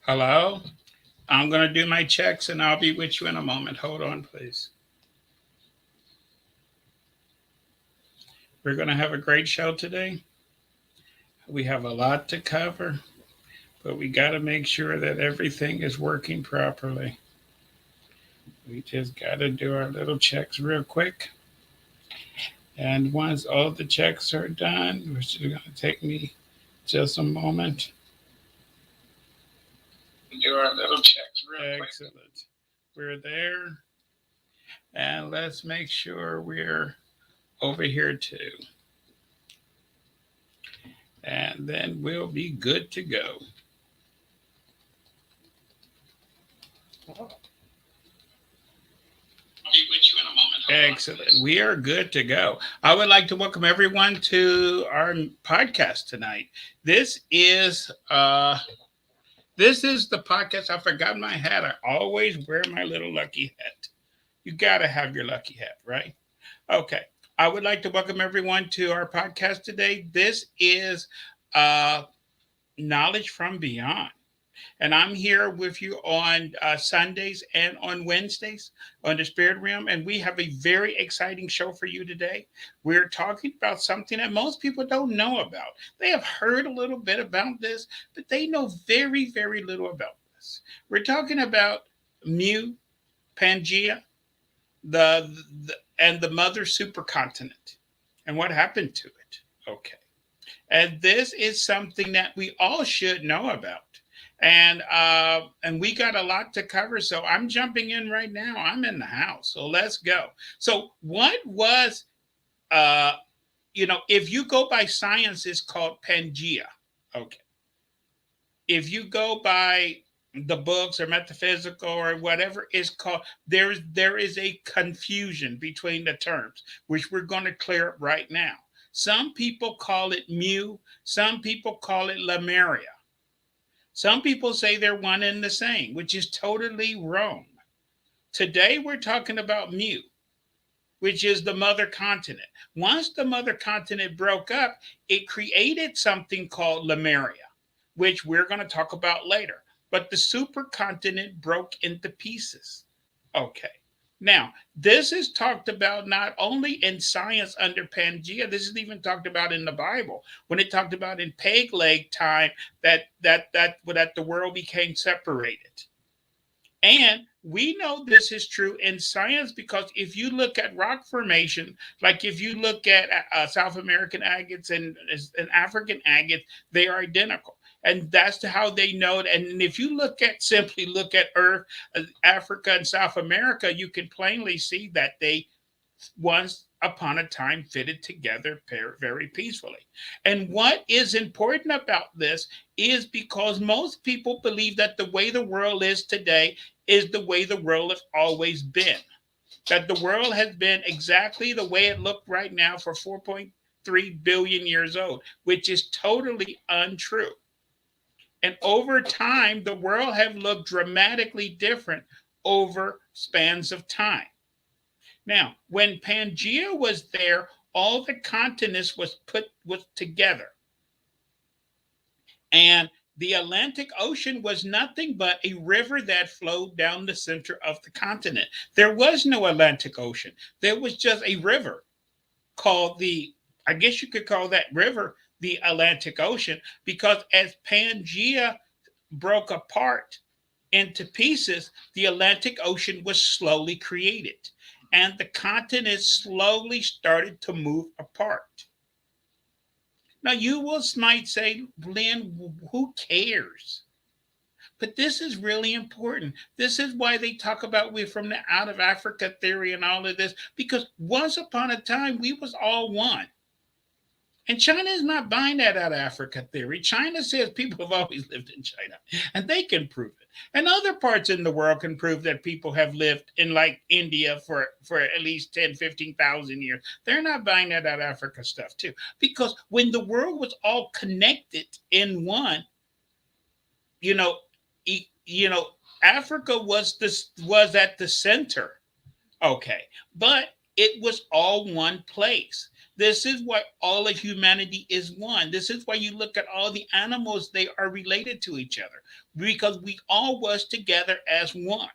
Hello? I'm going to do my checks and I'll be with you in a moment. Hold on, please. We're going to have a great show today. We have a lot to cover, but we got to make sure that everything is working properly. We just got to do our little checks real quick. And once all the checks are done, which is going to take me just a moment, do our little checks real quick. Excellent. We're there. And let's make sure we're over here too. And then we'll be good to go. Excellent. We are good to go. I would like to welcome everyone to our podcast tonight. This is the podcast. I forgot my hat. I always wear my little lucky hat. You gotta have your lucky hat, right? Okay. I would like to welcome everyone to our podcast today. This is uh, Knowledge from Beyond. And I'm here with you on Sundays and on Wednesdays on the Spirit Realm. And we have a very exciting show for you today. We're talking about something that most people don't know about. They have heard a little bit about this, but they know very, very little about this. We're talking about MU-Pangea, and the mother supercontinent and what happened to it. Okay. And this is something that we all should know about. And we got a lot to cover, so I'm jumping in right now. I'm in the house, so let's go. So what was if you go by science, it's called Pangea. Okay. If you go by the books or metaphysical or whatever is called, there is a confusion between the terms, which we're going to clear up right now. Some people call it mu, some people call it Lemuria. Some people say they're one and the same, which is totally wrong. Today we're talking about Mu, which is the mother continent. Once the mother continent broke up, it created something called Lemuria, which we're going to talk about later. But the supercontinent broke into pieces. Okay. Now, this is talked about not only in science under Pangea. This is even talked about in the Bible when it talked about in Peg-leg time that the world became separated. And we know this is true in science because if you look at rock formation, like if you look at South American agates and African agates, they are identical. And that's how they know it. And if you simply look at Earth, Africa, and South America, you can plainly see that they once upon a time fitted together very peacefully. And what is important about this is because most people believe that the way the world is today is the way the world has always been. That the world has been exactly the way it looked right now for 4.3 billion years old, which is totally untrue. And over time, the world have looked dramatically different over spans of time. Now, when Pangea was there, all the continents was together. And the Atlantic Ocean was nothing but a river that flowed down the center of the continent. There was no Atlantic Ocean. There was just a river called I guess you could call that river the Atlantic Ocean, because as Pangea broke apart into pieces, the Atlantic Ocean was slowly created and the continents slowly started to move apart. Now, might say, Lynn, who cares? But this is really important. This is why they talk about we from the out of Africa theory and all of this, because once upon a time we was all one. And China is not buying that out of Africa theory. China says people have always lived in China, and they can prove it. And other parts in the world can prove that people have lived in, like India, for at least 10, 15,000 years. They're not buying that out of Africa stuff, too. Because when the world was all connected in one, you know, you know, Africa was at the center. Okay. But it was all one place. This is why all of humanity is one. This is why you look at all the animals, they are related to each other because we all was together as one.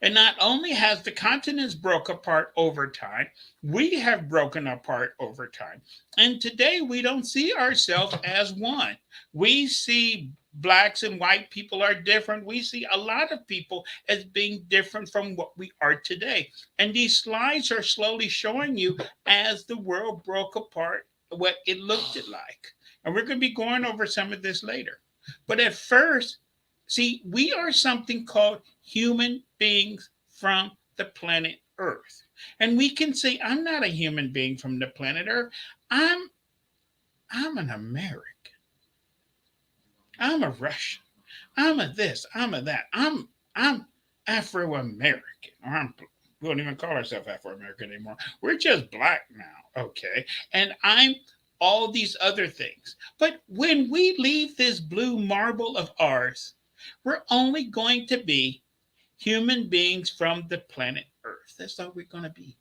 And not only has the continents broke apart over time, we have broken apart over time. And today we don't see ourselves as one. We see blacks and white people are different. We see a lot of people as being different from what we are today. And these slides are slowly showing you as the world broke apart what it looked like. And we're going to be going over some of this later. But at first, see, we are something called human beings from the planet Earth. And we can say, I'm not a human being from the planet Earth. I'm I'm an American. I'm a Russian. I'm a this. I'm a that. I'm Afro American. We don't even call ourselves Afro American anymore. We're just black now. Okay. And I'm all these other things. But when we leave this blue marble of ours, we're only going to be human beings from the planet Earth. That's all we're going to be.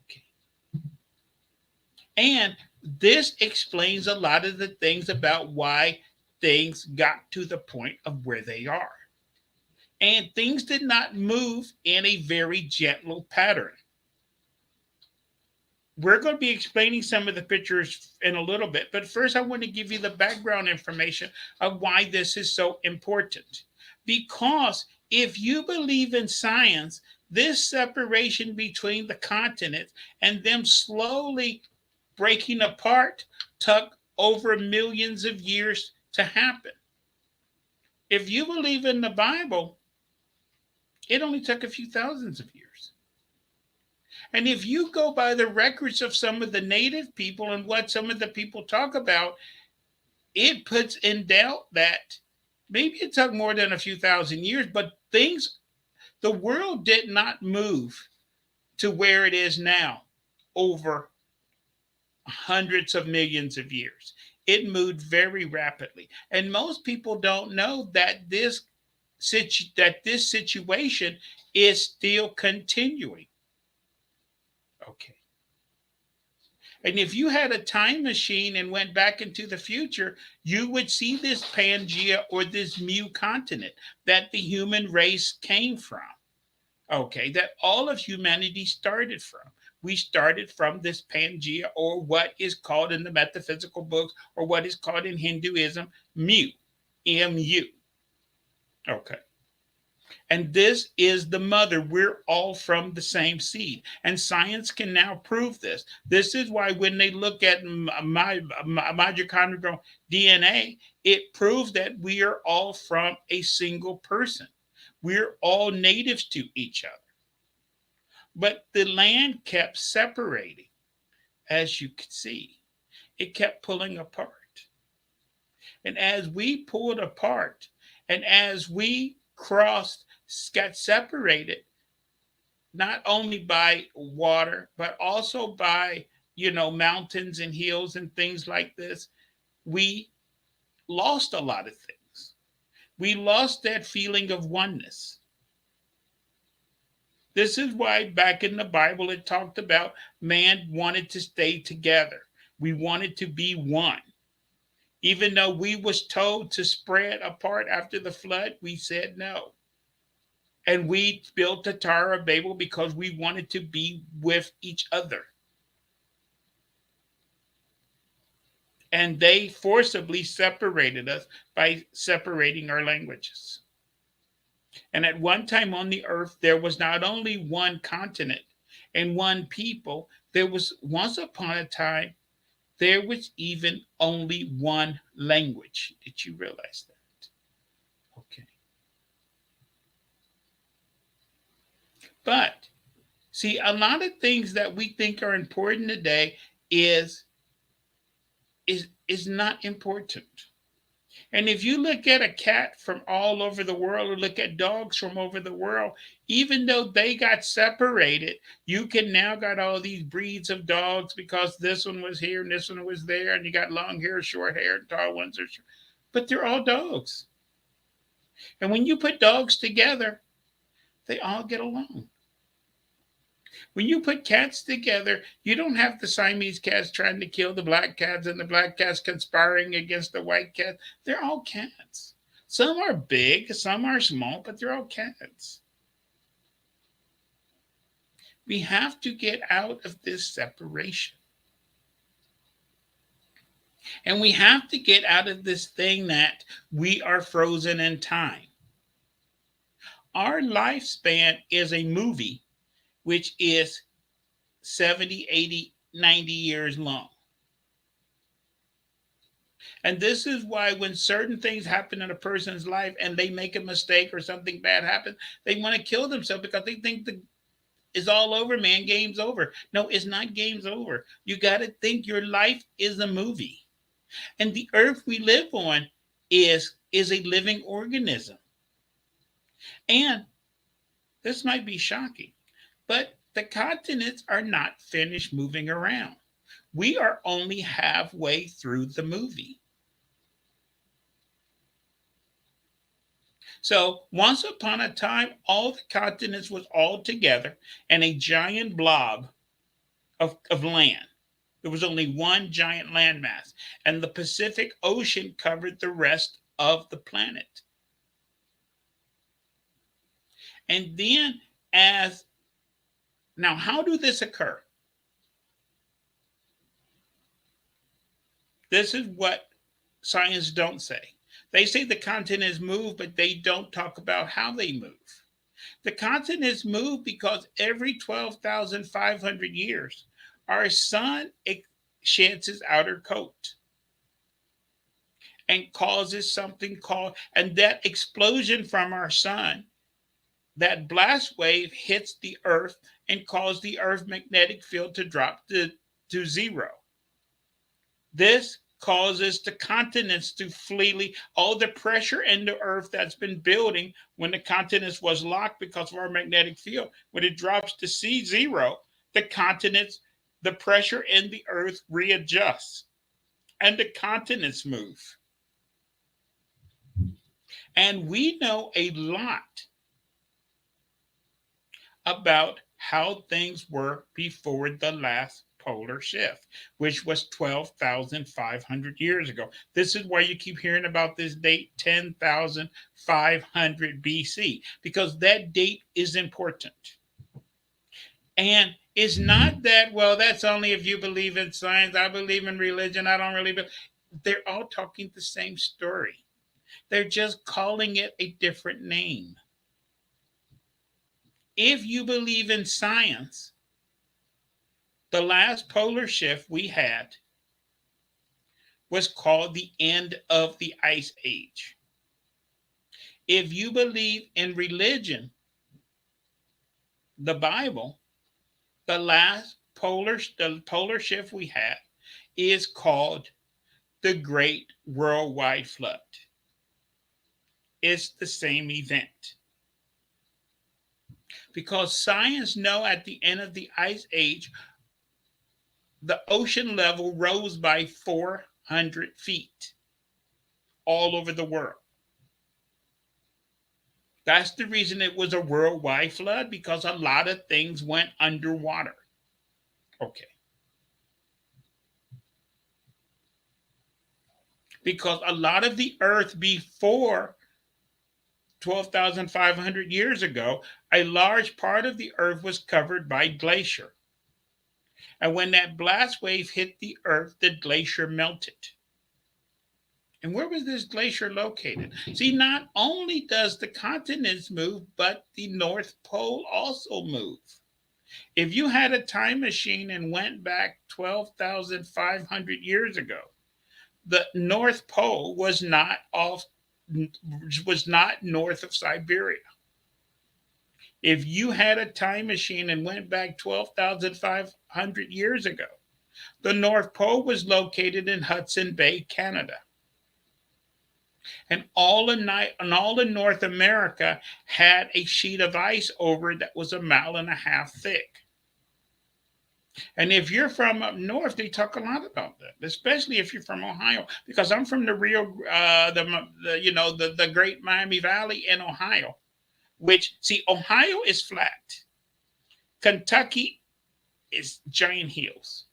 Okay. And this explains a lot of the things about why things got to the point of where they are. And things did not move in a very gentle pattern. We're going to be explaining some of the pictures in a little bit, but first I want to give you the background information of why this is so important. Because if you believe in science, this separation between the continents and them slowly breaking apart took over millions of years to happen. If you believe in the Bible, it only took a few thousands of years. And if you go by the records of some of the native people and what some of the people talk about, it puts in doubt that maybe it took more than a few thousand years, but the world did not move to where it is now over hundreds of millions of years. It moved very rapidly. And most people don't know that this situation is still continuing. Okay. And if you had a time machine and went back into the future, you would see this Pangea or this Mu-Continent that the human race came from. Okay, that all of humanity started from. We started from this Pangea, or what is called in the metaphysical books, or what is called in Hinduism, Mu, M-U. Okay. And this is the mother. We're all from the same seed. And science can now prove this. This is why when they look at my mitochondrial DNA, it proves that we are all from a single person. We're all natives to each other. But the land kept separating, as you could see. It kept pulling apart. And as we pulled apart, and as we got separated, not only by water, but also by, mountains and hills and things like this, we lost a lot of things. We lost that feeling of oneness. This is why back in the Bible it talked about man wanted to stay together. We wanted to be one. Even though we was told to spread apart after the flood, we said no. And we built the Tower of Babel because we wanted to be with each other. And they forcibly separated us by separating our languages. And at one time on the earth, there was not only one continent and one people, there was once upon a time, there was even only one language. Did you realize that? Okay. But see, a lot of things that we think are important today is not important. And if you look at a cat from all over the world or look at dogs from over the world, even though they got separated, you can now got all these breeds of dogs because this one was here and this one was there, and you got long hair, short hair, and tall ones are short. But they're all dogs. And when you put dogs together, they all get along. When you put cats together, you don't have the Siamese cats trying to kill the black cats and the black cats conspiring against the white cat. They're all cats. Some are big, some are small, but they're all cats. We have to get out of this separation. And we have to get out of this thing that we are frozen in time. Our lifespan is a movie, which is 70, 80, 90 years long. And this is why when certain things happen in a person's life and they make a mistake or something bad happens, they want to kill themselves because they think it's all over, man. Game's over. No, it's not game's over. You got to think your life is a movie. And the earth we live on is a living organism. And this might be shocking, but the continents are not finished moving around. We are only halfway through the movie. So once upon a time, all the continents was all together and a giant blob of land. There was only one giant landmass, and the Pacific Ocean covered the rest of the planet. And then as now, how do this occur? This is what science don't say. They say the continents move, but they don't talk about how they move. The continents move because every 12,500 years, our sun sheds its outer coat and causes something called, and that explosion from our sun, that blast wave hits the earth and causes the earth magnetic field to drop to zero. This causes the continents to flee. All the pressure in the earth that's been building when the continents was locked because of our magnetic field, when it drops to zero, the continents, the pressure in the earth readjusts and the continents move. And we know a lot about how things were before the last polar shift, which was 12,500 years ago. This is why you keep hearing about this date, 10,500 BC, because that date is important. And it's not that, well, that's only if you believe in science. I believe in religion. I don't really believe. They're all talking the same story. They're just calling it a different name. If you believe in science, the last polar shift we had was called the end of the ice age. If you believe in religion, the Bible, the polar shift we had is called the Great Worldwide Flood. It's the same event. Because science know at the end of the ice age, the ocean level rose by 400 feet all over the world. That's the reason it was a worldwide flood, because a lot of things went underwater. Okay. Because a lot of the earth before 12,500 years ago, a large part of the earth was covered by glacier. And when that blast wave hit the earth, the glacier melted. And where was this glacier located? See, not only does the continents move, but the North Pole also moves. If you had a time machine and went back 12,500 years ago, the North Pole was not north of Siberia. If you had a time machine and went back 12,500 years ago, the North Pole was located in Hudson Bay, Canada. And all of North America had a sheet of ice over it that was 1.5 miles thick. And if you're from up north, they talk a lot about that, especially if you're from Ohio, because I'm from the the Great Miami Valley in Ohio. Which, see, Ohio is flat. Kentucky is giant hills.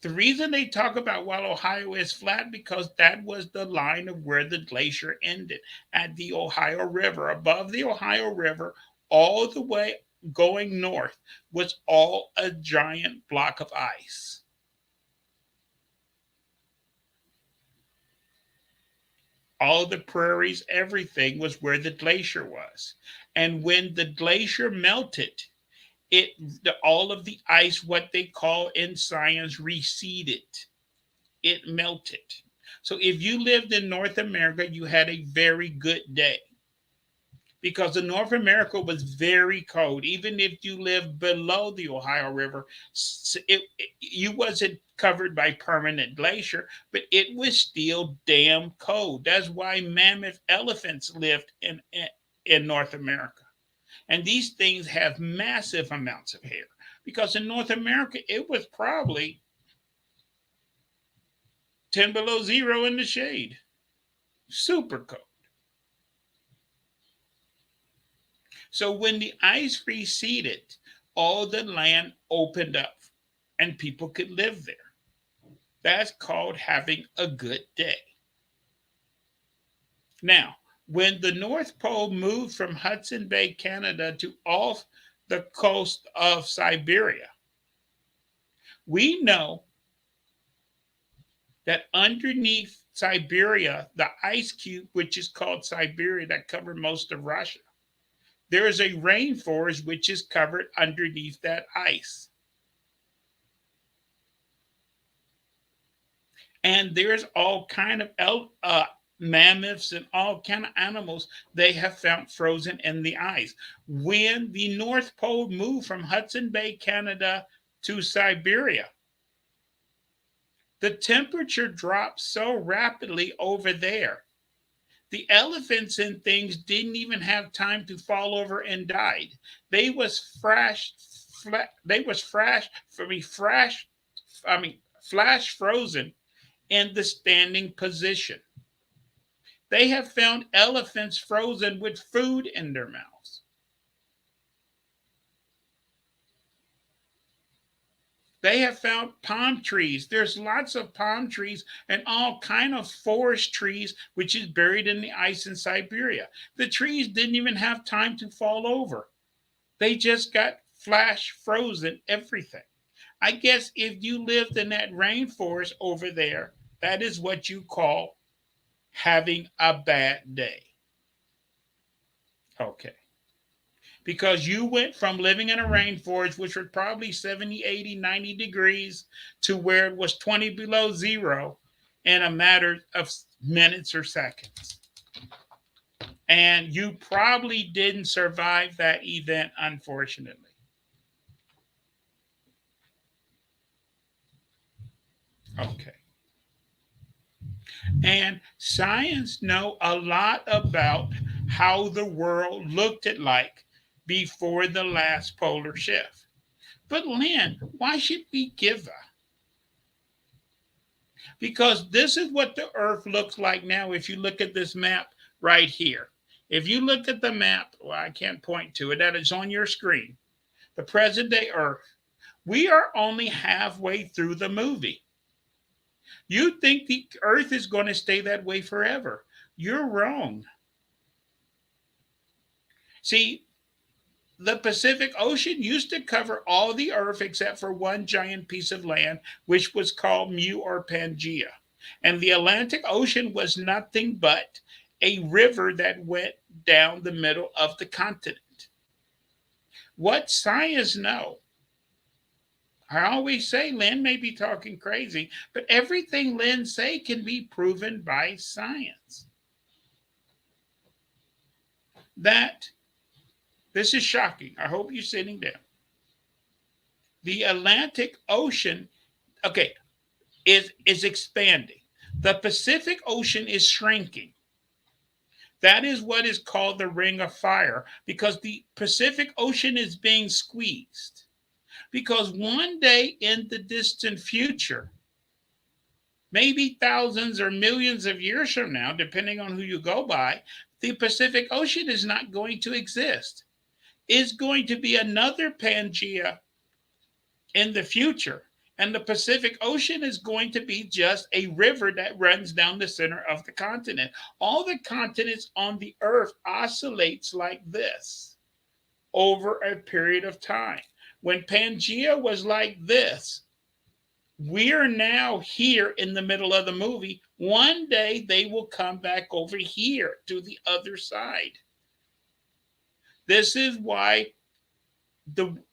The reason they talk about while Ohio is flat because that was the line of where the glacier ended at the Ohio River. Above the Ohio River, all the way going north was all a giant block of ice. All the prairies, everything was where the glacier was. And when the glacier melted, it all of the ice, what they call in science, receded. It melted. So if you lived in North America, you had a very good day because the North America was very cold. Even if you lived below the Ohio River, you wasn't covered by permanent glacier, but it was still damn cold. That's why mammoth elephants lived in North America. And these things have massive amounts of hair because in North America, it was probably 10 below zero in the shade. Super cold. So when the ice receded, all the land opened up and people could live there. That's called having a good day. Now, when the North Pole moved from Hudson Bay, Canada to off the coast of Siberia, we know that underneath Siberia, the ice cube, which is called Siberia, that covered most of Russia, there is a rainforest which is covered underneath that ice. And there's all kind of mammoths and all kind of animals they have found frozen in the ice. When the North Pole moved from Hudson Bay, Canada to Siberia, the temperature dropped so rapidly over there. The elephants and things didn't even have time to fall over and died. They was flash frozen in the standing position. They have found elephants frozen with food in their mouths. They have found palm trees. There's lots of palm trees and all kind of forest trees which is buried in the ice in Siberia. The trees didn't even have time to fall over. They just got flash frozen everything. I guess if you lived in that rainforest over there, that is what you call having a bad day. Okay. Because you went from living in a rainforest, which was probably 70, 80, 90 degrees, to where it was 20 below zero in a matter of minutes or seconds. And you probably didn't survive that event, unfortunately. Okay. And science know a lot about how the world looked at like before the last polar shift. But Lynn, why should we give a? Because this is what the Earth looks like now. If you look at this map right here, if you look at the map, well, I can't point to it, that is on your screen, the present day Earth, we are only halfway through the movie. You think the Earth is going to stay that way forever. You're wrong. See, the Pacific Ocean used to cover all the Earth except for one giant piece of land, which was called MU-Pangea. And the Atlantic Ocean was nothing but a river that went down the middle of the continent. What science know, I always say Lynn may be talking crazy, but everything Lynn say can be proven by science. That this is shocking. I hope you're sitting down. The Atlantic Ocean, okay, is expanding. The Pacific Ocean is shrinking. That is what is called the ring of fire because the Pacific Ocean is being squeezed. Because one day in the distant future, maybe thousands or millions of years from now, depending on who you go by, the Pacific Ocean is not going to exist. is going to be another Pangea in the future. And the Pacific Ocean is going to be just a river that runs down the center of the continent. All the continents on the earth oscillates like this over a period of time. When Pangea was like this, we're now here in the middle of the movie. One day they will come back over here to the other side. This is why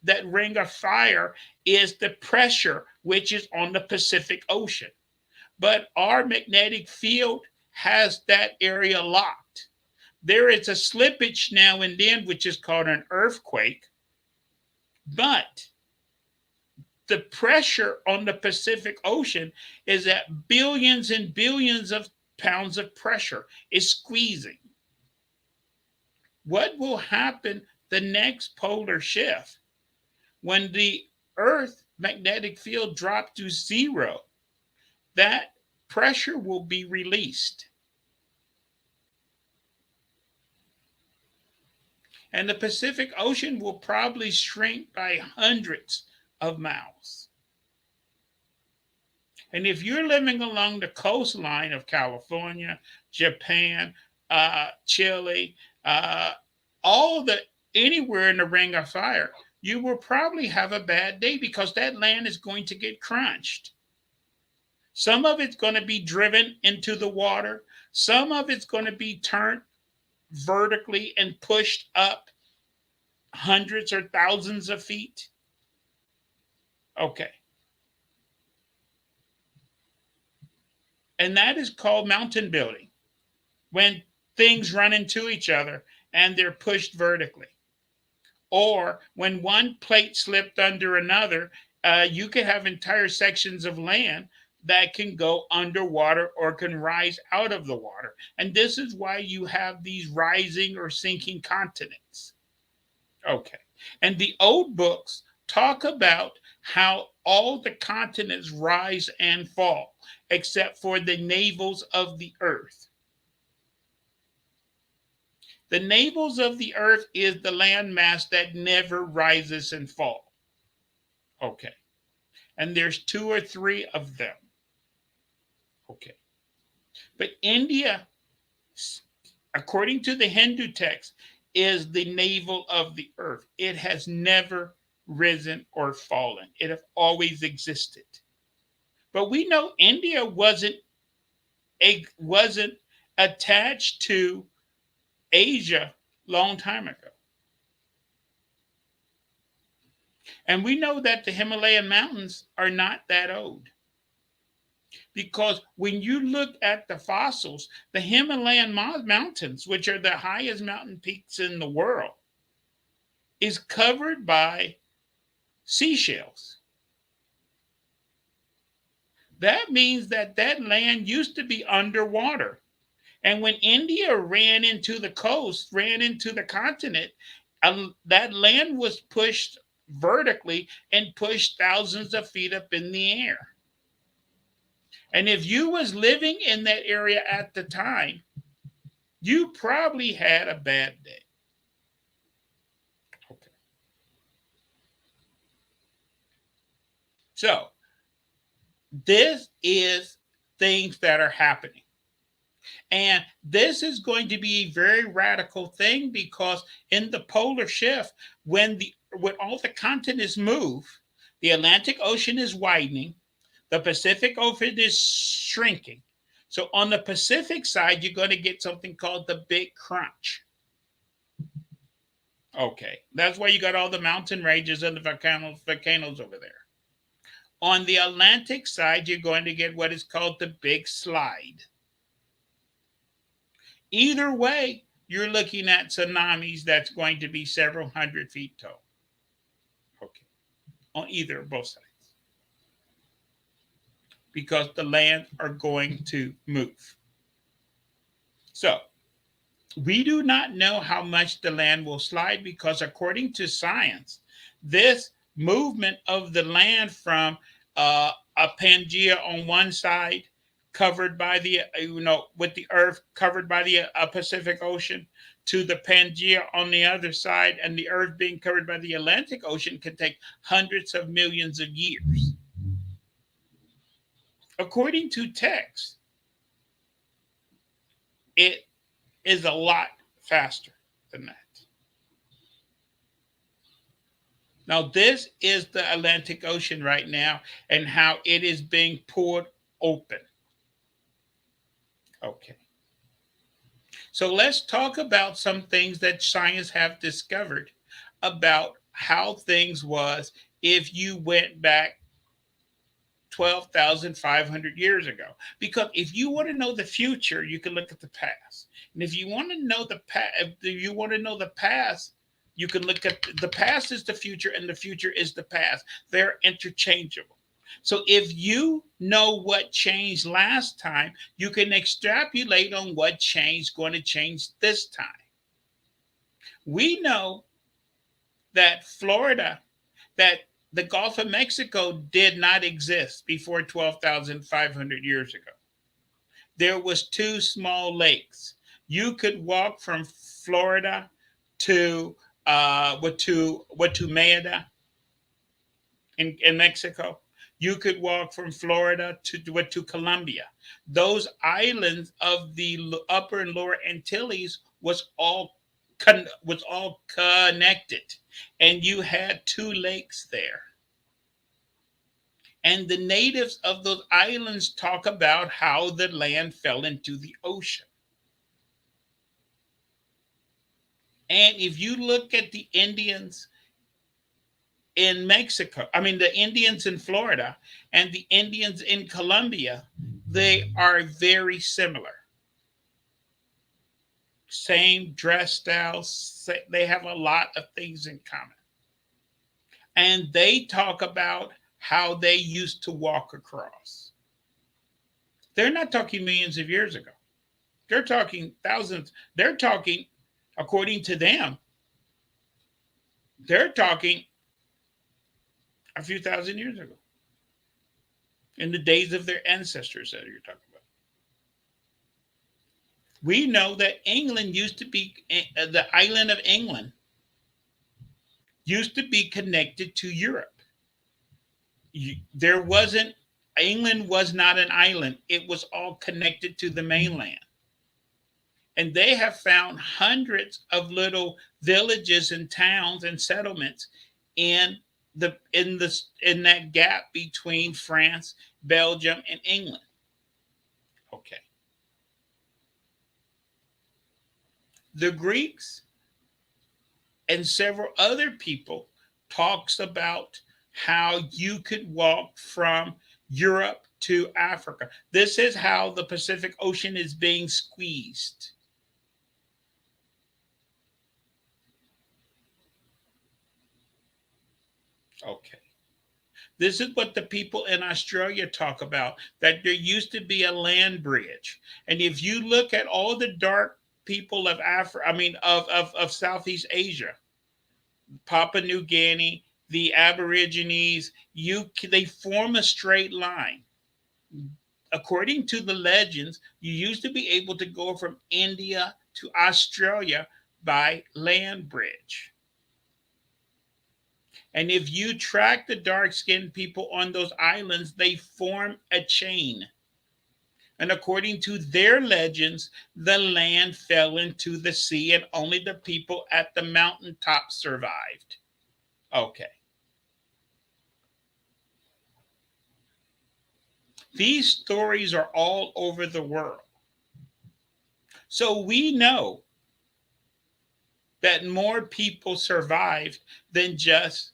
that ring of fire is the pressure which is on the Pacific Ocean. But our magnetic field has that area locked. There is a slippage now and then, which is called an earthquake, but the pressure on the Pacific Ocean is at billions and billions of pounds of pressure. It's squeezing. What will happen the next polar shift? When the Earth magnetic field drops to zero, that pressure will be released. And the Pacific Ocean will probably shrink by hundreds of miles. And if you're living along the coastline of California, Japan, Chile, anywhere in the ring of fire, you will probably have a bad day because that land is going to get crunched. Some of it's going to be driven into the water. Some of it's going to be turned vertically and pushed up hundreds or thousands of feet. Okay. And that is called mountain building, when things run into each other and they're pushed vertically. Or when one plate slipped under another, you can have entire sections of land that can go underwater or can rise out of the water. And this is why you have these rising or sinking continents. Okay. And the old books talk about how all the continents rise and fall, except for the navels of the earth. The navels of the earth is the landmass that never rises and falls. Okay. And there's 2 or 3 of them. Okay. But India, according to the Hindu text, is the navel of the earth. It has never risen or fallen. It has always existed. But we know India wasn't attached to Asia long time ago. And we know that the Himalayan mountains are not that old. Because when you look at the fossils, the Himalayan mountains, which are the highest mountain peaks in the world, is covered by seashells. That means that land used to be underwater. And when India ran into the coast, ran into the continent, that land was pushed vertically and pushed thousands of feet up in the air. And if you was living in that area at the time, you probably had a bad day. Okay. So, this is things that are happening. And this is going to be a very radical thing because in the polar shift, when all the continents move, the Atlantic Ocean is widening, the Pacific Ocean is shrinking. So on the Pacific side, you're going to get something called the Big Crunch. Okay, that's why you got all the mountain ranges and the volcanoes over there. On the Atlantic side, you're going to get what is called the Big Slide. Either way, you're looking at tsunamis that's going to be several hundred feet tall. Okay, on either or both sides. Because the lands are going to move. So, we do not know how much the land will slide because according to science, this movement of the land from a Pangea on one side covered by the with the Earth covered by the Pacific Ocean, to the Pangea on the other side, and the Earth being covered by the Atlantic Ocean can take hundreds of millions of years. According to text, it is a lot faster than that. Now, this is the Atlantic Ocean right now and how it is being pulled open. Okay. So let's talk about some things that science have discovered about how things was if you went back 12,500 years ago. Because if you want to know the future, you can look at the past. And if you want to know the past, you can look at the past is the future and the future is the past. They're interchangeable. So if you know what changed last time, you can extrapolate on what changed going to change this time. We know that that the Gulf of Mexico did not exist before 12,500 years ago. There was two small lakes. You could walk from Florida to Mayada in Mexico. You could walk from Florida to Colombia. Those islands of the Upper and Lower Antilles was all connected, and you had two lakes there. And the natives of those islands talk about how the land fell into the ocean. And if you look at the Indians in Mexico, the Indians in Florida and the Indians in Colombia, they are very similar. Same dress styles, they have a lot of things in common. And they talk about how they used to walk across. They're not talking millions of years ago. They're talking thousands. They're talking, according to them, they're talking a few thousand years ago, in the days of their ancestors that you're talking about. We know that England used to be, the island of England used to be connected to Europe. There wasn't, England was not an island, it was all connected to the mainland. And they have found hundreds of little villages and towns and settlements in that gap between France, Belgium, and England. Okay. The Greeks and several other people talks about how you could walk from Europe to Africa. This is how the Pacific Ocean is being squeezed. Okay. This is what the people in Australia talk about, that there used to be a land bridge. And if you look at all the dark people of Africa, of Southeast Asia, Papua New Guinea, the Aborigines, they form a straight line. According to the legends, you used to be able to go from India to Australia by land bridge. And if you track the dark skinned people on those islands, they form a chain. And according to their legends, the land fell into the sea and only the people at the mountaintop survived. Okay. These stories are all over the world. So we know that more people survived than just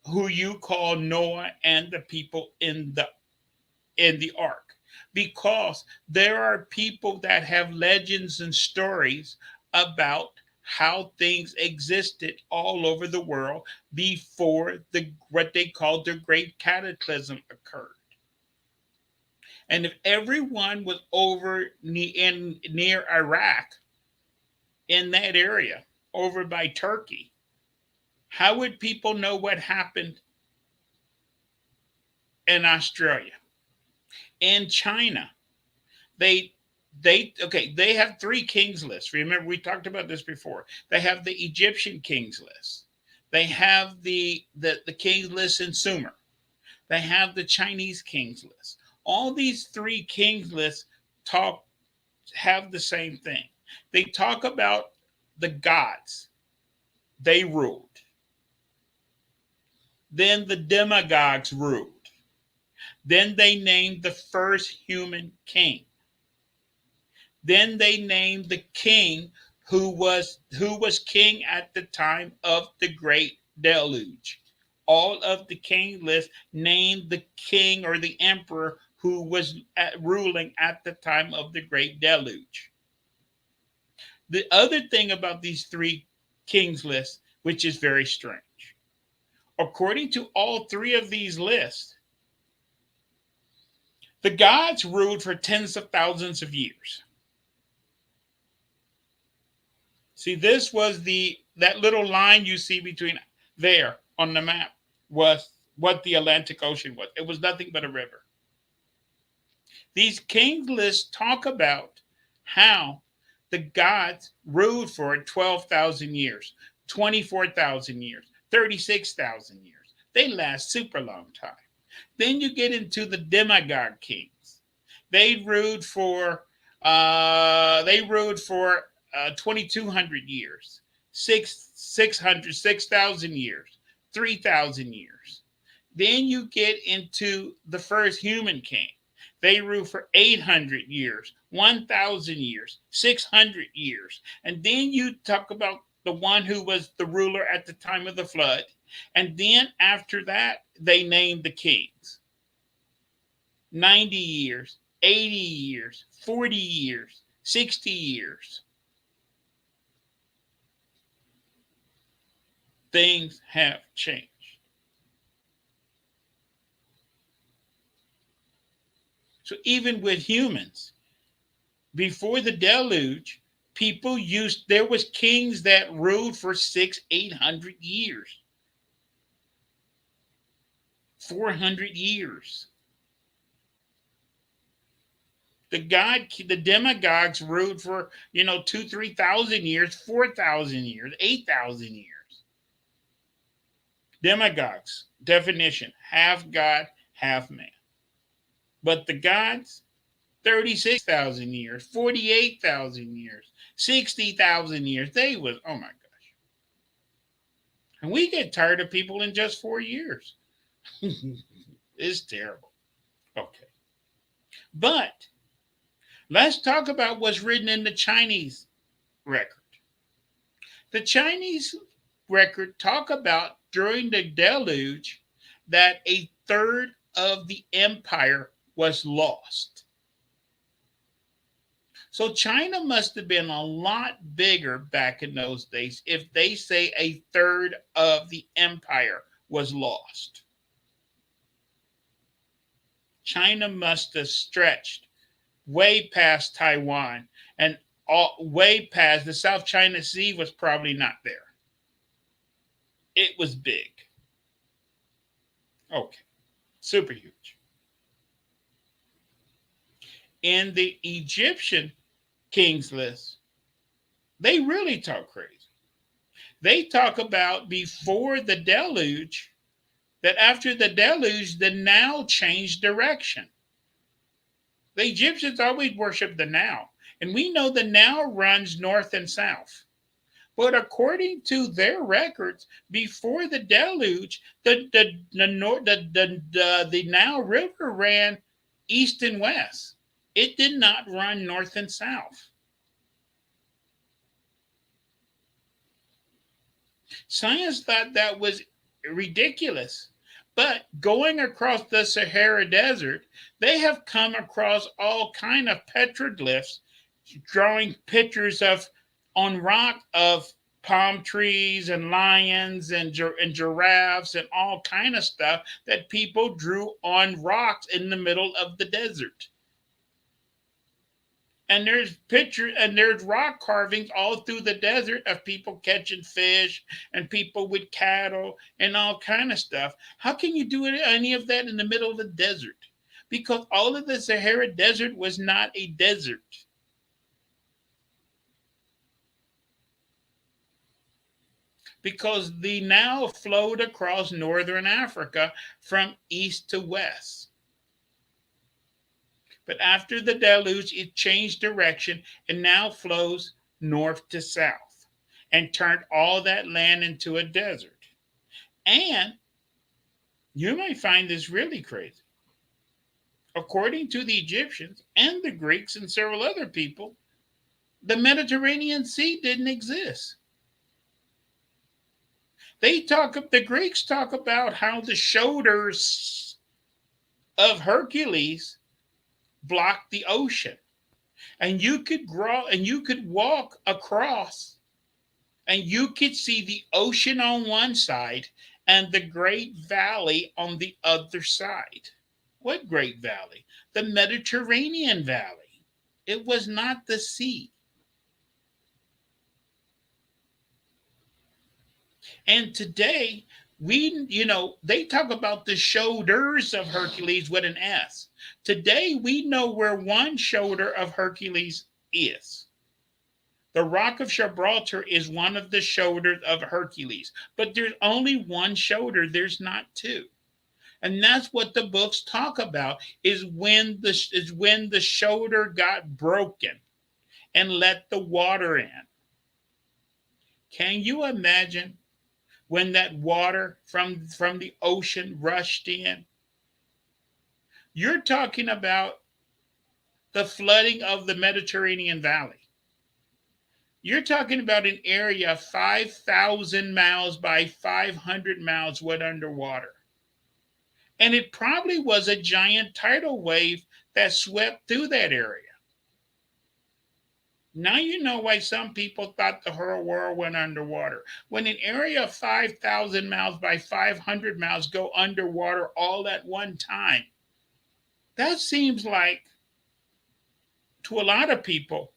who you call Noah and the people in the ark, because there are people that have legends and stories about how things existed all over the world before what they called the great cataclysm occurred. And if everyone was over near Iraq, in that area, over by Turkey, how would people know what happened in Australia? In China, they they have three kings lists. Remember, we talked about this before. They have the Egyptian kings list. They have the kings list in Sumer. They have the Chinese kings list. All these three kings lists talk have the same thing. They talk about the gods they ruled. Then the demagogues ruled. Then they named the first human king. Then they named the king who was king at the time of the great deluge. All of the king list named the king or the emperor who was ruling at the time of the great deluge. The other thing about these three kings lists, which is very strange, according to all three of these lists, the gods ruled for tens of thousands of years. See, this was that little line you see between there on the map was what the Atlantic Ocean was. It was nothing but a river. These king lists talk about how the gods ruled for 12,000 years, 24,000 years, 36,000 years. They last super long time. Then you get into the demagogue kings. They ruled for 2,200 years, 6,000 years, 3,000 years. Then you get into the first human king. They ruled for 800 years, 1,000 years, 600 years. And then you talk about the one who was the ruler at the time of the flood. And then after that, they named the kings. 90 years, 80 years, 40 years, 60 years. Things have changed. So even with humans, before the deluge, there was kings that ruled for 800 years, 400 years. The demagogues ruled for 2,000-3,000 years, 4,000 years, 8,000 years. Demagogues, definition, half God, half man. But the gods, 36,000 years, 48,000 years, 60,000 years. They was, oh my gosh. And we get tired of people in just 4 years. It's terrible. Okay. But let's talk about what's written in the Chinese record. The Chinese record talk about during the deluge that a third of the empire was lost. So China must have been a lot bigger back in those days if they say a third of the empire was lost. China must have stretched way past Taiwan and way past the South China Sea was probably not there. It was big. Okay, super huge. In the Egyptian kings list, they really talk crazy. They talk about before the deluge, that after the deluge, the Nile changed direction. The Egyptians always worshiped the Nile, and we know the Nile runs north and south. But according to their records, before the deluge, the Nile River ran east and west. It did not run north and south. Science thought that was ridiculous. But going across the Sahara Desert, they have come across all kind of petroglyphs drawing pictures of on rock of palm trees and lions and giraffes and all kind of stuff that people drew on rocks in the middle of the desert. And there's pictures and there's rock carvings all through the desert of people catching fish and people with cattle and all kind of stuff. How can you do any of that in the middle of the desert? because all of the Sahara Desert was not a desert. Because the Nile flowed across northern Africa from east to west. But after the deluge, it changed direction and now flows north to south and turned all that land into a desert. And you may find this really crazy. According to the Egyptians and the Greeks and several other people, the Mediterranean Sea didn't exist. The Greeks talk about how the shoulders of Hercules blocked the ocean, and you could walk across, and you could see the ocean on one side and the Great Valley on the other side. What Great Valley? The Mediterranean Valley. It was not the sea. And today, they talk about the shoulders of Hercules with an S. Today, we know where one shoulder of Hercules is. The Rock of Gibraltar is one of the shoulders of Hercules, but there's only one shoulder, there's not two. And that's what the books talk about is when the shoulder got broken and let the water in. Can you imagine when that water from the ocean rushed in? You're talking about the flooding of the Mediterranean Valley. You're talking about an area 5,000 miles by 500 miles went underwater. And it probably was a giant tidal wave that swept through that area. Now you know why some people thought the whole world went underwater. When an area of 5,000 miles by 500 miles go underwater all at one time, that seems like, to a lot of people,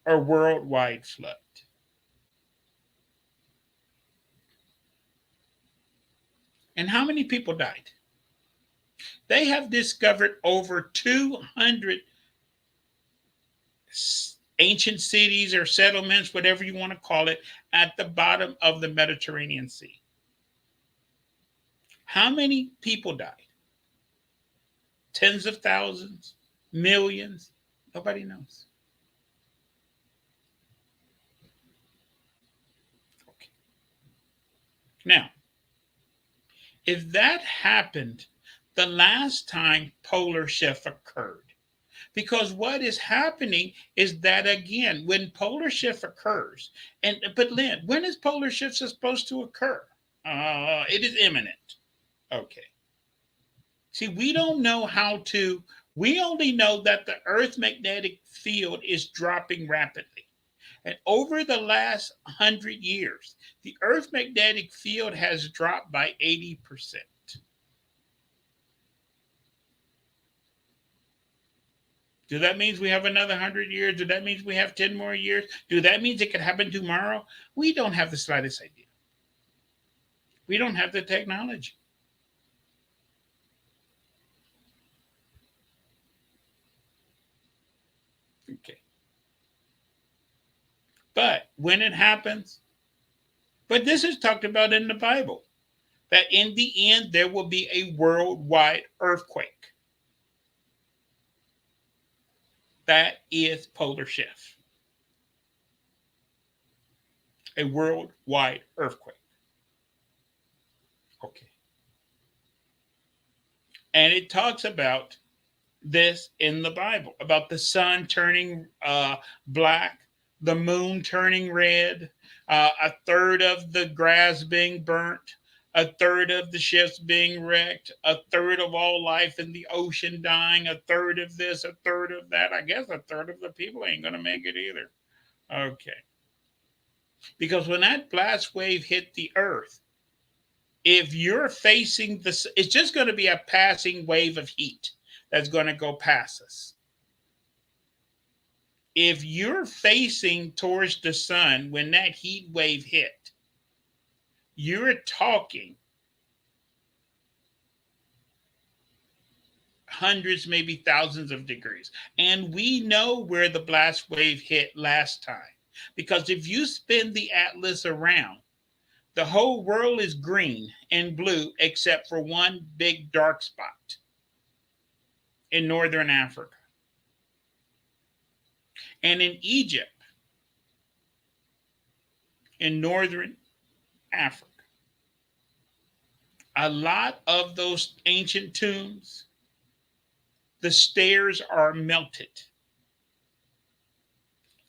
a worldwide flood. And how many people died? They have discovered over 200 ancient cities or settlements, whatever you want to call it, at the bottom of the Mediterranean Sea. How many people died? Tens of thousands? Millions? Nobody knows. Okay. Now, if that happened the last time polar shift occurred, because what is happening is that, again, when polar shift occurs, but Lynn, when is polar shift supposed to occur? It is imminent. Okay. See, we don't know we only know that the Earth's magnetic field is dropping rapidly. And over the last 100 years, the Earth's magnetic field has dropped by 80%. Do that mean we have another 100 years? Do that mean we have 10 more years? Do that mean it could happen tomorrow? We don't have the slightest idea. We don't have the technology. Okay. But when it happens, but this is talked about in the Bible, that in the end there will be a worldwide earthquake. That is polar shift. A worldwide earthquake. Okay. And it talks about this in the Bible, about the sun turning black, the moon turning red, a third of the grass being burnt, a third of the ships being wrecked, a third of all life in the ocean dying, a third of this, a third of that. I guess a third of the people ain't going to make it either. Okay. Because when that blast wave hit the earth, if you're facing it's just going to be a passing wave of heat that's going to go past us. If you're facing towards the sun when that heat wave hit, you're talking hundreds, maybe thousands of degrees. And we know where the blast wave hit last time. Because if you spin the atlas around, the whole world is green and blue except for one big dark spot in northern Africa. And in Egypt, in northern Africa, a lot of those ancient tombs, the stairs are melted.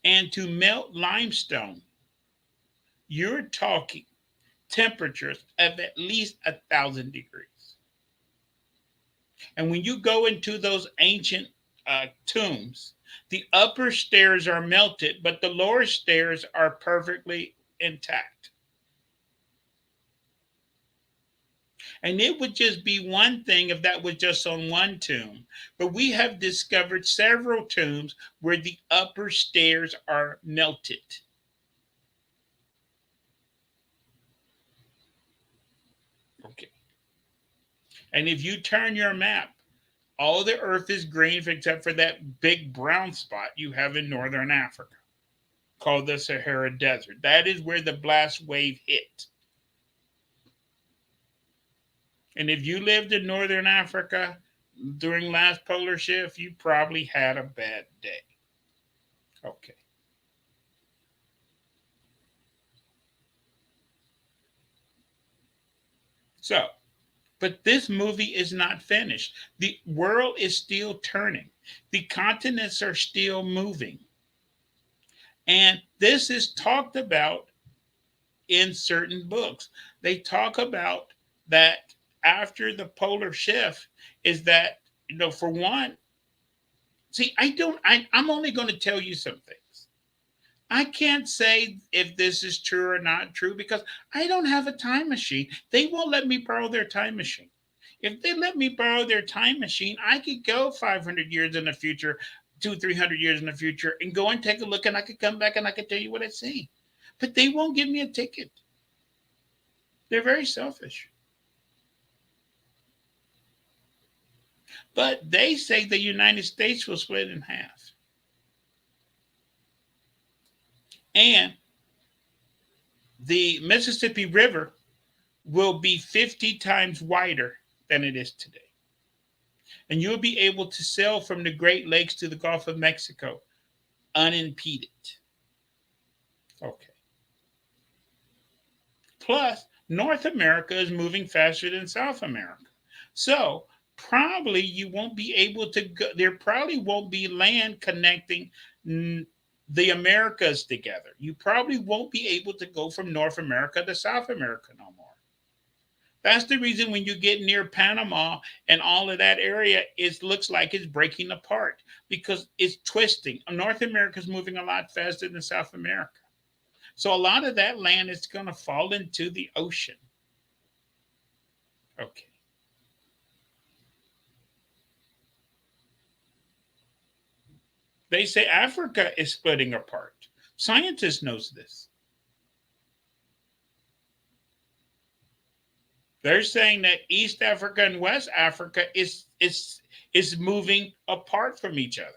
And to melt limestone, you're talking temperatures of at least 1,000 degrees. And when you go into those ancient tombs, the upper stairs are melted, but the lower stairs are perfectly intact. And it would just be one thing if that was just on one tomb. But we have discovered several tombs where the upper stairs are melted. Okay. And if you turn your map, all the earth is green except for that big brown spot you have in northern Africa called the Sahara Desert. That is where the blast wave hit. And if you lived in northern Africa during last polar shift, you probably had a bad day. Okay. So, but this movie is not finished. The world is still turning. The continents are still moving. And this is talked about in certain books. They talk about that after the polar shift is that, for one, see, I'm only going to tell you some things. I can't say if this is true or not true because I don't have a time machine. They won't let me borrow their time machine. If they let me borrow their time machine, I could go 500 years in the future, 300 years in the future, and go and take a look, and I could come back and I could tell you what I see. But they won't give me a ticket. They're very selfish. But they say the United States will split in half. And the Mississippi River will be 50 times wider than it is today. And you'll be able to sail from the Great Lakes to the Gulf of Mexico unimpeded. Okay. Plus, North America is moving faster than South America. So, probably you won't be able to go, there probably won't be land connecting the Americas together. You probably won't be able to go from North America to South America no more. That's the reason when you get near Panama and all of that area, it looks like it's breaking apart because it's twisting. North America is moving a lot faster than South America. So a lot of that land is going to fall into the ocean. Okay. They say Africa is splitting apart. Scientists knows this. They're saying that East Africa and West Africa is moving apart from each other.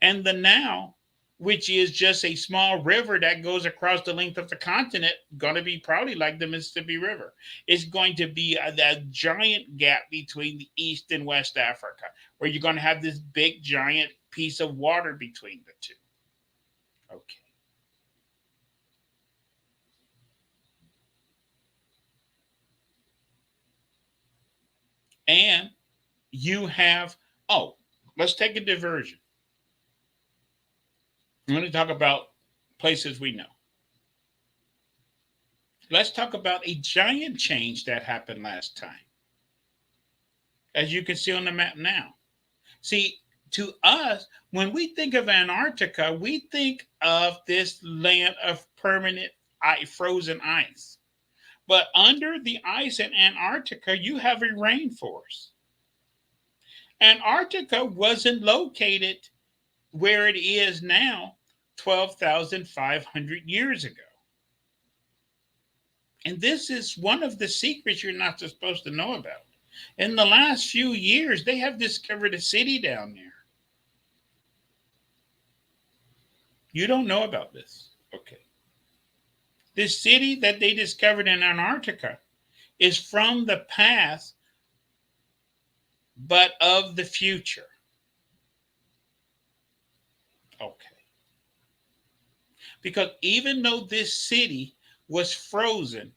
And the Nile, which is just a small river that goes across the length of the continent, going to be probably like the Mississippi River. It's going to be a giant gap between the East and West Africa, where you're going to have this big giant piece of water between the two. Okay. And you have, let's take a diversion. I'm going to talk about places we know. Let's talk about a giant change that happened last time. As you can see on the map now. See, to us, when we think of Antarctica, we think of this land of permanent frozen ice. But under the ice in Antarctica, you have a rainforest. Antarctica wasn't located where it is now 12,500 years ago. And this is one of the secrets you're not supposed to know about. In the last few years, they have discovered a city down there. You don't know about this. Okay. This city that they discovered in Antarctica is from the past, but of the future. Okay. Because even though this city was frozen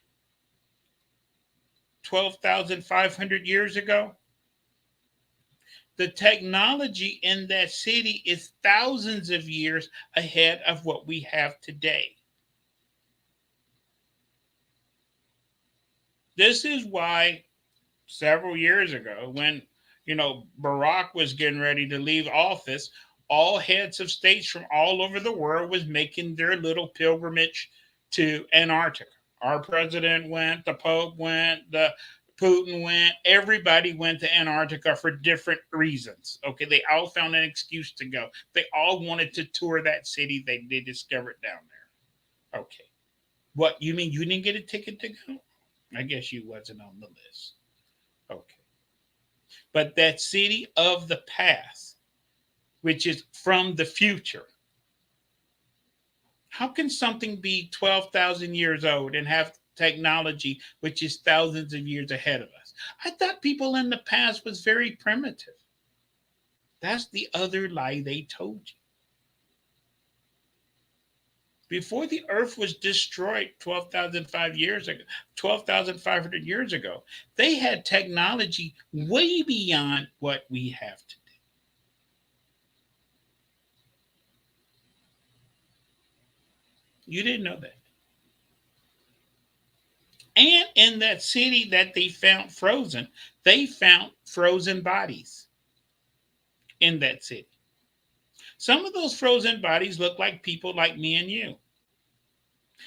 12,500 years ago, the technology in that city is thousands of years ahead of what we have today. This is why several years ago, when Barack was getting ready to leave office, all heads of states from all over the world was making their little pilgrimage to Antarctica. Our president went, the Pope went, the Putin went, everybody went to Antarctica for different reasons. Okay, they all found an excuse to go. They all wanted to tour that city they discovered down there. Okay. What you mean you didn't get a ticket to go? I guess you wasn't on the list. Okay. But that city of the past, which is from the future, how can something be 12,000 years old and have technology which is thousands of years ahead of us? I thought people in the past was very primitive. That's the other lie they told you. Before the earth was destroyed 12,500 years ago, they had technology way beyond what we have today. You didn't know that. And in that city that they found frozen, they found frozen bodies in that city. Some of those frozen bodies look like people like me and you.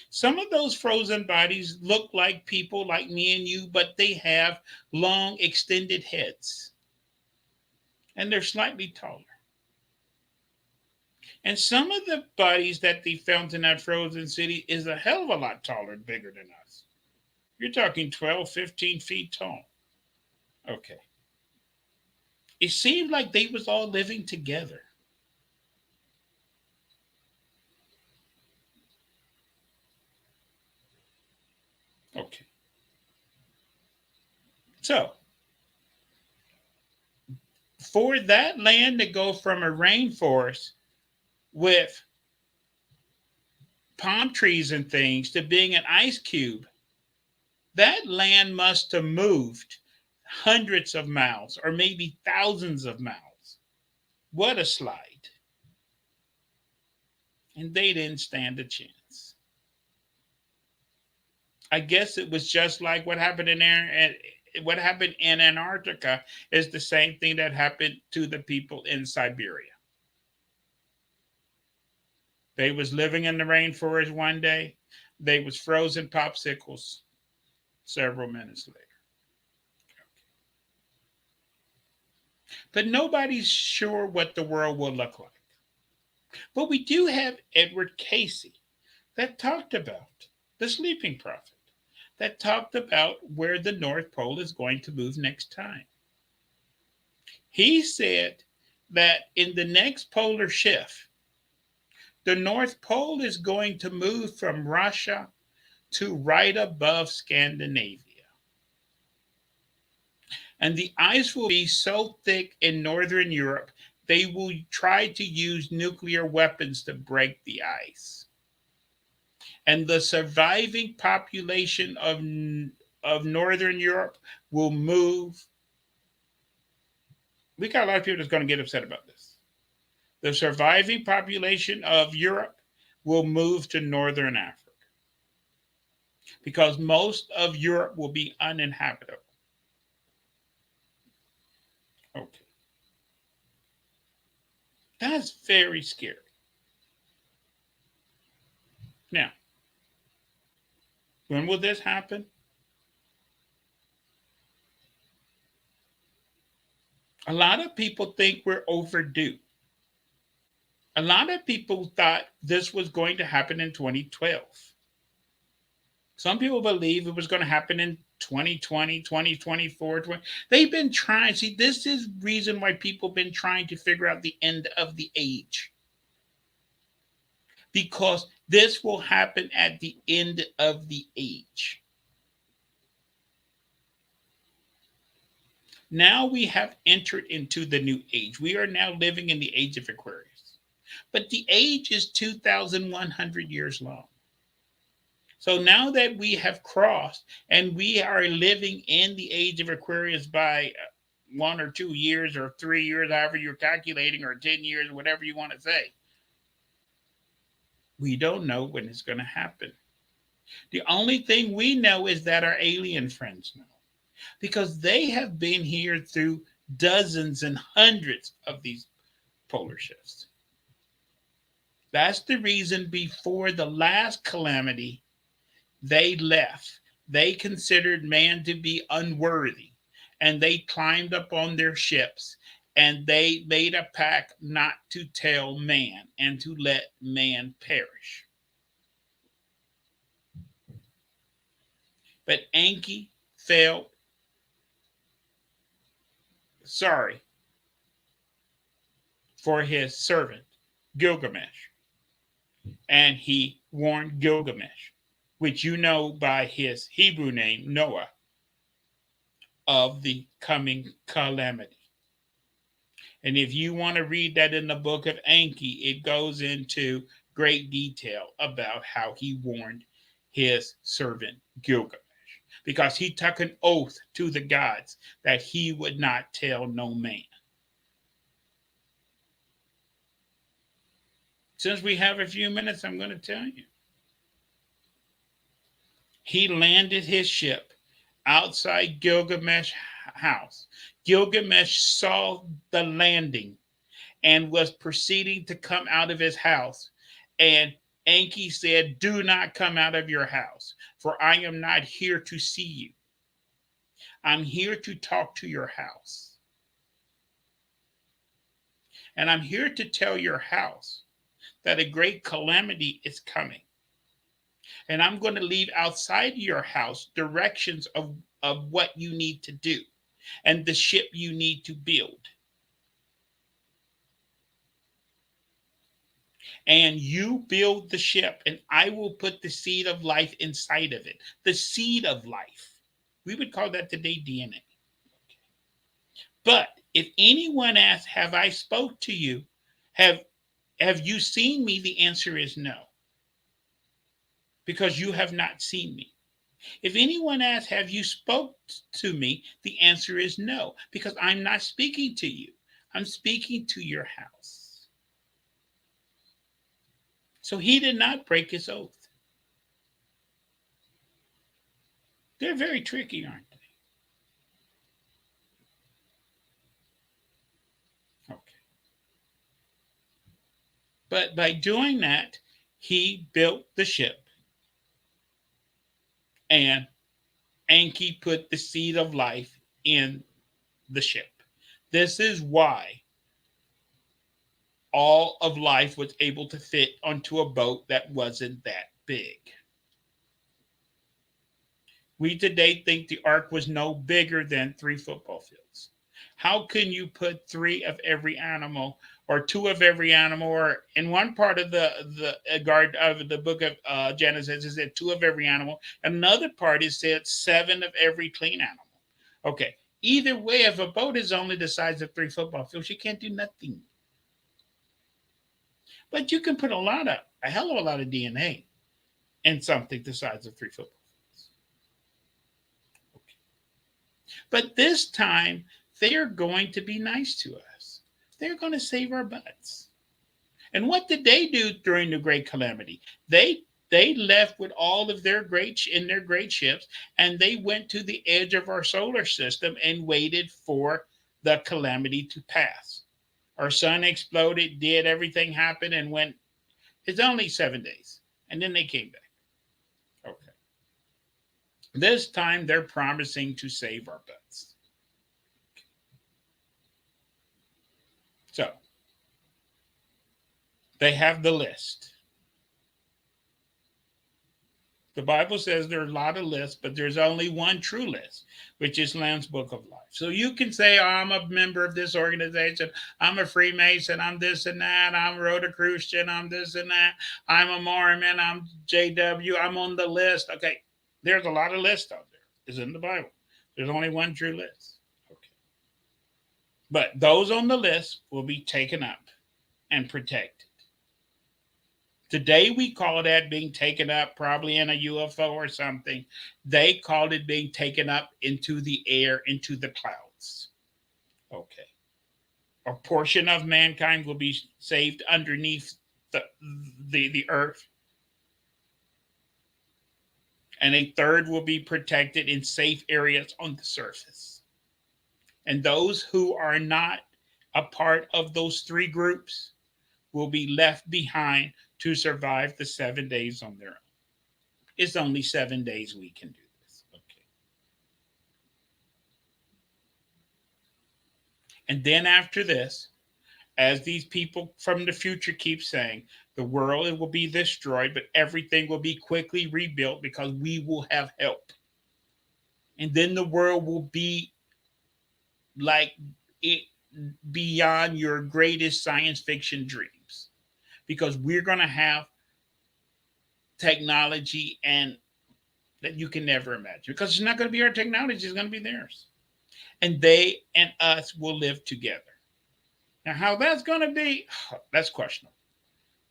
Some of those frozen bodies look like people like me and you, but they have long, extended heads. And they're slightly taller. And some of the bodies that they found in that frozen city is a hell of a lot taller and bigger than us. You're talking 12, 15 feet tall. Okay. It seemed like they was all living together. Okay. So, for that land to go from a rainforest with palm trees and things to being an ice cube, that land must have moved hundreds of miles or maybe thousands of miles. What a slide. And they didn't stand a chance. I guess it was just like what happened in there. What happened in Antarctica is the same thing that happened to the people in Siberia. They was living in the rainforest one day. They was frozen popsicles several minutes later. But nobody's sure what the world will look like. But we do have Edward Casey that talked about the sleeping prophet, that talked about where the North Pole is going to move next time. He said that in the next polar shift, the North Pole is going to move from Russia to right above Scandinavia. And the ice will be so thick in Northern Europe, they will try to use nuclear weapons to break the ice. And the surviving population of Northern Europe will move. We got a lot of people that's going to get upset about this. The surviving population of Europe will move to Northern Africa because most of Europe will be uninhabitable. Okay. That's very scary. Now, when will this happen? A lot of people think we're overdue. A lot of people thought this was going to happen in 2012. Some people believe it was going to happen in 2020, 2024, 20. They've been trying. See, this is reason why people been trying to figure out the end of the age. Because this will happen at the end of the age. Now we have entered into the new age. We are now living in the age of Aquarius. But the age is 2,100 years long. So now that we have crossed and we are living in the age of Aquarius by 1 or 2 years or 3 years, however you're calculating, or 10 years, whatever you want to say, we don't know when it's going to happen. The only thing we know is that our alien friends know, because they have been here through dozens and hundreds of these polar shifts. That's the reason before the last calamity, they left. They considered man to be unworthy, and they climbed up on their ships and they made a pact not to tell man and to let man perish. But Enki felt sorry for his servant Gilgamesh, and he warned Gilgamesh, which you know by his Hebrew name Noah, of the coming calamity. And if you want to read that in the book of Enki, it goes into great detail about how he warned his servant Gilgamesh, because he took an oath to the gods that he would not tell no man. Since we have a few minutes, I'm going to tell you. He landed his ship outside Gilgamesh's house. Gilgamesh saw the landing and was proceeding to come out of his house. And Enki said, "Do not come out of your house, for I am not here to see you. I'm here to talk to your house. And I'm here to tell your house that a great calamity is coming. And I'm going to leave outside your house directions of what you need to do and the ship you need to build. And you build the ship, and I will put the seed of life inside of it." The seed of life. We would call that today DNA. But if anyone asks, "Have I spoke to you? Have you seen me?" The answer is no, because you have not seen me. If anyone asks, "Have you spoke to me?" The answer is no, because I'm not speaking to you. I'm speaking to your house. So he did not break his oath. They're very tricky, aren't they? Okay. But by doing that, he built the ship, and Enki put the seed of life in the ship. This is why all of life was able to fit onto a boat that wasn't that big. We today think the ark was no bigger than 3 football fields. How can you put 3 of every animal, or 2 of every animal, or in one part of the guard of the book of Genesis is said 2 of every animal, another part is said 7 of every clean animal. Okay, either way, if a boat is only the size of 3 football fields, you can't do nothing. But you can put a hell of a lot of DNA in something the size of 3 football fields. Okay. But this time, they are going to be nice to us. They're going to save our butts. And what did they do during the great calamity? They left with all of their great ships, and they went to the edge of our solar system and waited for the calamity to pass. Our sun exploded, did everything happen, and went. It's only 7 days, and then they came back. Okay. This time they're promising to save our butts. So they have the list. The Bible says there's a lot of lists, but there's only one true list, which is Lamb's Book of Life. So you can say, oh, I'm a member of this organization, I'm a Freemason, I'm this and that, I'm a Rosicrucian, I'm this and that, I'm a Mormon, I'm JW, I'm on the list. Okay, there's a lot of lists out there. It's in the Bible. There's only one true list. Okay. But those on the list will be taken up and protected. Today we call that being taken up, probably in a UFO or something. They called it being taken up into the air, into the clouds. Okay. A portion of mankind will be saved underneath the earth, and a third will be protected in safe areas on the surface. And those who are not a part of those three groups will be left behind to survive the 7 days on their own. It's only 7 days we can do this. Okay. And then after this, as these people from the future keep saying, the world will be destroyed, but everything will be quickly rebuilt because we will have help. And then the world will be like it beyond your greatest science fiction dreams because we're going to have technology and that you can never imagine because it's not going to be our technology, it's going to be theirs. And they and us will live together. Now, how that's going to be, that's questionable.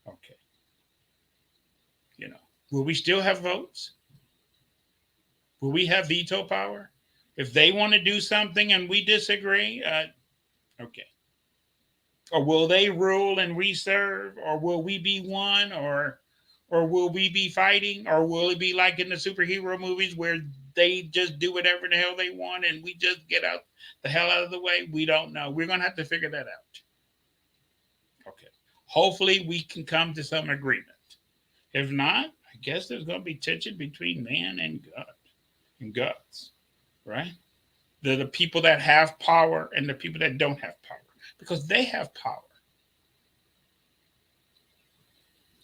Okay. You know, will we still have votes? Will we have veto power? If they want to do something and we disagree, okay. Or will they rule and we serve? Or will we be one? Or will we be fighting? Or will it be like in the superhero movies where they just do whatever the hell they want and we just get out the hell out of the way? We don't know. We're going to have to figure that out. Okay. Hopefully we can come to some agreement. If not, I guess there's going to be tension between man and God and gods, right? The people that have power and the people that don't have power because they have power.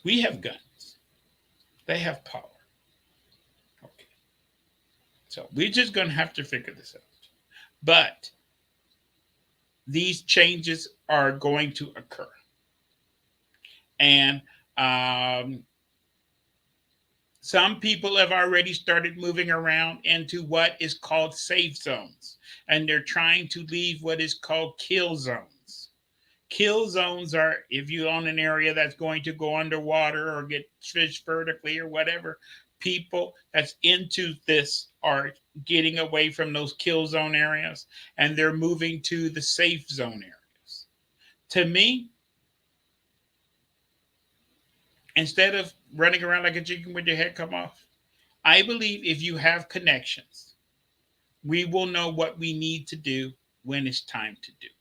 We have guns. They have power. Okay. So we're just going to have to figure this out. But these changes are going to occur. And some people have already started moving around into what is called safe zones. And they're trying to leave what is called kill zones. Kill zones are if you own an area that's going to go underwater or get fished vertically or whatever, people that's into this are getting away from those kill zone areas and they're moving to the safe zone areas. To me, instead of running around like a chicken with your head come off, I believe if you have connections, we will know what we need to do when it's time to do it.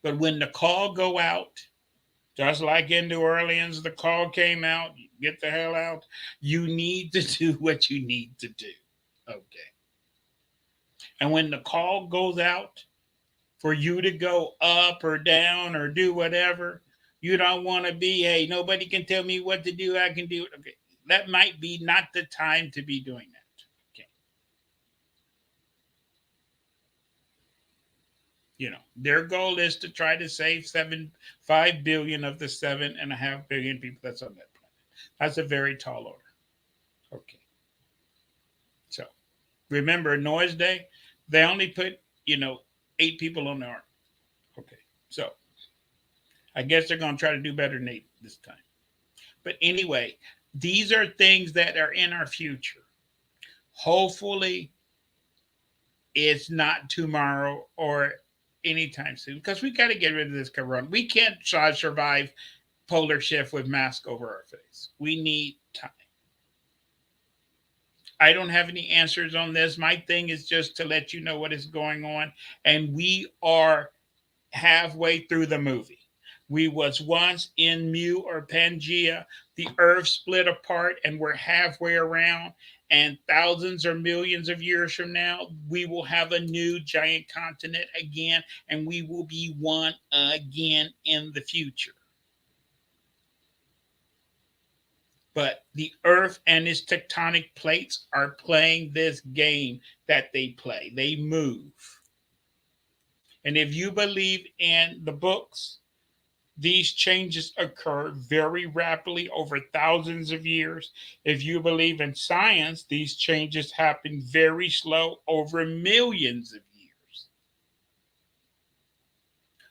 But when the call go out, just like in New Orleans, the call came out, get the hell out, you need to do what you need to do. Okay. And when the call goes out for you to go up or down or do whatever, you don't want to be, hey, nobody can tell me what to do, I can do it. Okay. That might be not the time to be doing that. Okay. You know, their goal is to try to save 5 billion of the 7.5 billion people that's on that planet. That's a very tall order. Okay. So remember, Noah's Day, they only put, 8 people on the ark. Okay. So I guess they're going to try to do better than 8 this time. But anyway, these are things that are in our future. Hopefully, it's not tomorrow or anytime soon because we got to get rid of this corona. We can't survive polar shift with mask over our face. We need time. I don't have any answers on this. My thing is just to let you know what is going on, and we are halfway through the movie. We was once in Mu-Pangea. The earth split apart and we're halfway around. And thousands or millions of years from now, we will have a new giant continent again, and we will be one again in the future. But the earth and its tectonic plates are playing this game that they play. They move. And if you believe in the books, these changes occur very rapidly over thousands of years. If you believe in science, these changes happen very slow over millions of years.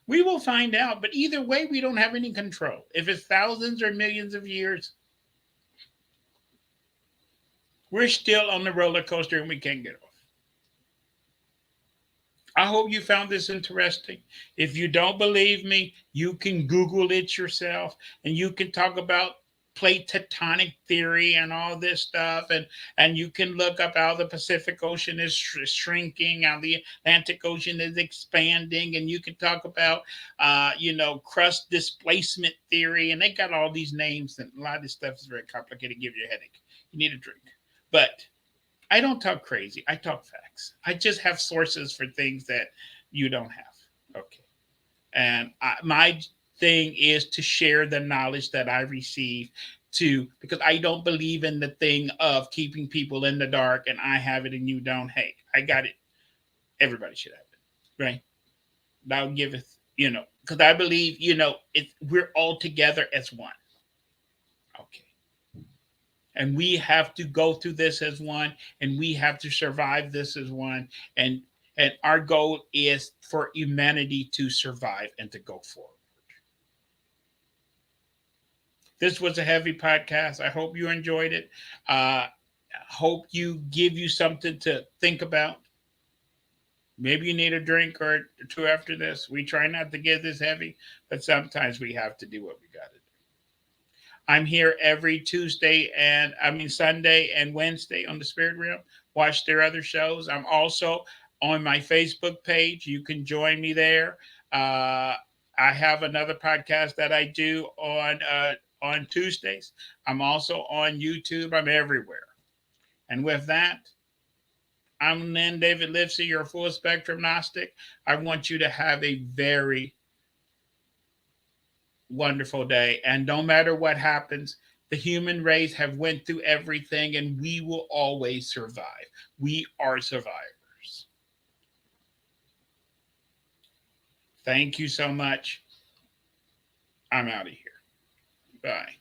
We will find out, but either way, we don't have any control. If it's thousands or millions of years, we're still on the roller coaster and we can't get off. I hope you found this interesting. If you don't believe me, you can Google it yourself and you can talk about plate tectonic theory and all this stuff, and you can look up how the Pacific Ocean is shrinking, how the Atlantic Ocean is expanding, and you can talk about crust displacement theory, and they got all these names, and a lot of this stuff is very complicated, give you a headache. You need a drink. But I don't talk crazy. I talk facts. I just have sources for things that you don't have. Okay. And my thing is to share the knowledge that I receive to, because I don't believe in the thing of keeping people in the dark and I have it and you don't. Hey, I got it. Everybody should have it. Right. Thou giveth, because I believe, we're all together as one. Okay. And we have to go through this as one, and we have to survive this as one, and our goal is for humanity to survive and to go forward. This was a heavy podcast. I hope you enjoyed it. Hope you give you something to think about. Maybe you need a drink or two after this. We try not to get this heavy, but sometimes we have to do what we got to do. I'm here every Sunday and Wednesday on the Spirit Realm. Watch their other shows. I'm also on my Facebook page. You can join me there. I have another podcast that I do on Tuesdays. I'm also on YouTube. I'm everywhere. And with that, I'm Lynn David Livesey, your full spectrum Gnostic. I want you to have a very wonderful day, and no matter what happens, the human race have went through everything and we will always survive. We are survivors. Thank you so much. I'm out of here. Bye.